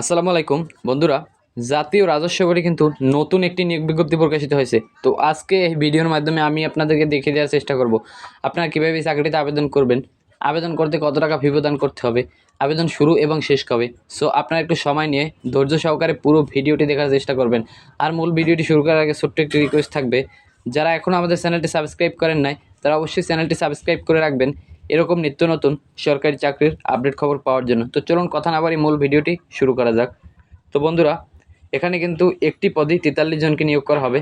আসসালামু আলাইকুম বন্ধুরা। জাতীয় রাজস্ব বোর্ডে কিন্তু নতুন একটি নিয়োগ বিজ্ঞপ্তি প্রকাশিত হয়েছে। তো আজকে এই ভিডিওর মাধ্যমে আমি আপনাদেরকে দেখিয়ে দেওয়ার চেষ্টা করব আপনারা কীভাবে এই চাকরিতে আবেদন করবেন, আবেদন করতে কত টাকা ফি প্রদান করতে হবে, আবেদন শুরু এবং শেষ কবে। সো আপনারা একটু সময় নিয়ে ধৈর্য সহকারে পুরো ভিডিওটি দেখার চেষ্টা করবেন। আর মূল ভিডিওটি শুরু করার আগে ছোট্ট একটি রিকোয়েস্ট থাকবে, যারা এখনও আমাদের চ্যানেলটি সাবস্ক্রাইব করেন নাই তারা অবশ্যই চ্যানেলটি সাবস্ক্রাইব করে রাখবেন এরকম নিত্য নতুন সরকারি চাকরির আপডেট খবর পাওয়ার জন্য। তো চলুন কথা না বাড়ি মূল ভিডিওটি শুরু করা যাক। তো বন্ধুরা, এখানে কিন্তু একটি পদেই 43 জনকে নিয়োগ করা হবে।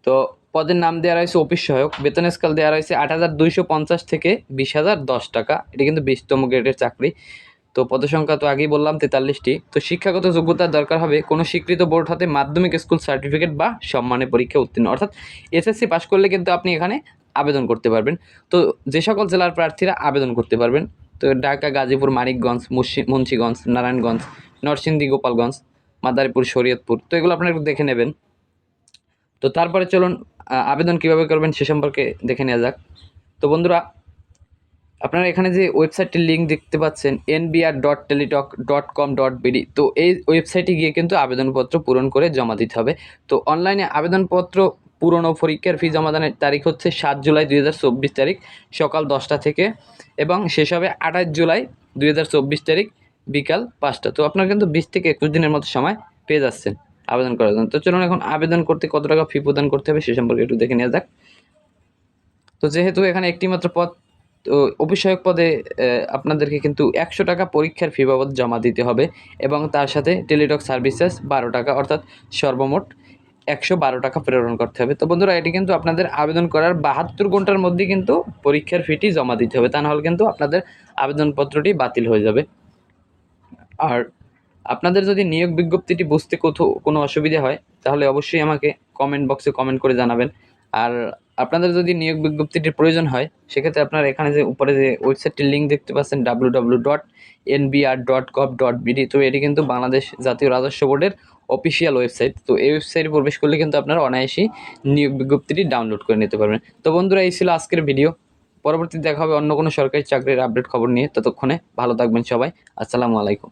তো পদের নাম দেওয়া রয়েছে অফিস সহায়ক, বেতন স্কেল দেওয়া রয়েছে 8,250 থেকে 20,010 টাকা। এটি কিন্তু 20তম গ্রেডের চাকরি। তো পদসংখ্যা তো আগেই বললাম 43টি। তো শিক্ষাগত যোগ্যতার দরকার হবে কোনো স্বীকৃত বোর্ড হতে মাধ্যমিক স্কুল সার্টিফিকেট বা সম্মানের পরীক্ষা উত্তীর্ণ, অর্থাৎ এসএসসি পাশ করলে কিন্তু আপনি এখানে আবেদন করতে পারবেন। তো যে সকল জেলার প্রার্থীরা আবেদন করতে পারবেন, তো ঢাকা, গাজীপুর, মানিকগঞ্জ, মুন্সিগঞ্জ, নারায়ণগঞ্জ, নরসিংদী, গোপালগঞ্জ, মাদারীপুর, শরীয়তপুর, তো এগুলো আপনারা একটু দেখে নেবেন। তো তারপরে চলুন আবেদন কীভাবে করবেন সে সম্পর্কে দেখে নেওয়া যাক। তো বন্ধুরা, আপনারা এখানে যে ওয়েবসাইটটির লিঙ্ক দেখতে পাচ্ছেন nbr.teletalk.com.bd, তো এই ওয়েবসাইটে গিয়ে কিন্তু আবেদনপত্র পূরণ করে জমা দিতে হবে। তো অনলাইনে আবেদনপত্র পূরণ ও পরীক্ষার ফি জমাদানের তারিখ হচ্ছে 7 জুলাই 2024 তারিখ সকাল 10টা থেকে, এবং শেষ হবে 28 জুলাই 2024 তারিখ বিকাল 5টা। তো আপনারা কিন্তু 20 থেকে 21 দিনের মতো সময় পেয়ে যাচ্ছেন আবেদন করার জন্য। তো চলুন এখন আবেদন করতে কত টাকা ফি প্রদান করতে হবে সে সম্পর্কে একটু দেখে নেওয়া যাক। তো যেহেতু এখানে একটি মাত্র পদ, তো অফিস সহায়ক পদে আপনাদেরকে কিন্তু 100 টাকা পরীক্ষার ফি বাবদ জমা দিতে হবে, এবং তার সাথে টেলিটক সার্ভিসেস 12 টাকা, অর্থাৎ সর্বমোট 112 টাকা প্রেরণ করতে হবে। তো বন্ধুরা, এটি কিন্তু আপনাদের আবেদন করার 72 ঘন্টার মধ্যে কিন্তু পরীক্ষার ফিটি জমা দিতে হবে, তা নাহলে কিন্তু আপনাদের আবেদনপত্রটি বাতিল হয়ে যাবে। আর আপনাদের যদি নিয়োগ বিজ্ঞপ্তিটি বুঝতে কোনো অসুবিধা হয় তাহলে অবশ্যই আমাকে কমেন্ট বক্সে কমেন্ট করে জানাবেন। আর আপনাদের যদি নিয়োগ বিজ্ঞপ্তিটির প্রয়োজন হয় সেক্ষেত্রে আপনারা এখানে যে উপরে যে ওয়েবসাইটটির লিঙ্ক দেখতে পাচ্ছেন www.nbr.gov.bd, তো এটি কিন্তু বাংলাদেশ জাতীয় রাজস্ব বোর্ডের অফিসিয়াল ওয়েবসাইট। তো এই ওয়েবসাইটে প্রবেশ করলে কিন্তু আপনারা অনায়াসেই নিয়োগ বিজ্ঞপ্তিটি ডাউনলোড করে নিতে পারবেন। তো বন্ধুরা, এই ছিল আজকের ভিডিও। পরবর্তীতে দেখা হবে অন্য কোনো সরকারি চাকরির আপডেট খবর নিয়ে। ততক্ষণে ভালো থাকবেন সবাই। আসসালামু আলাইকুম।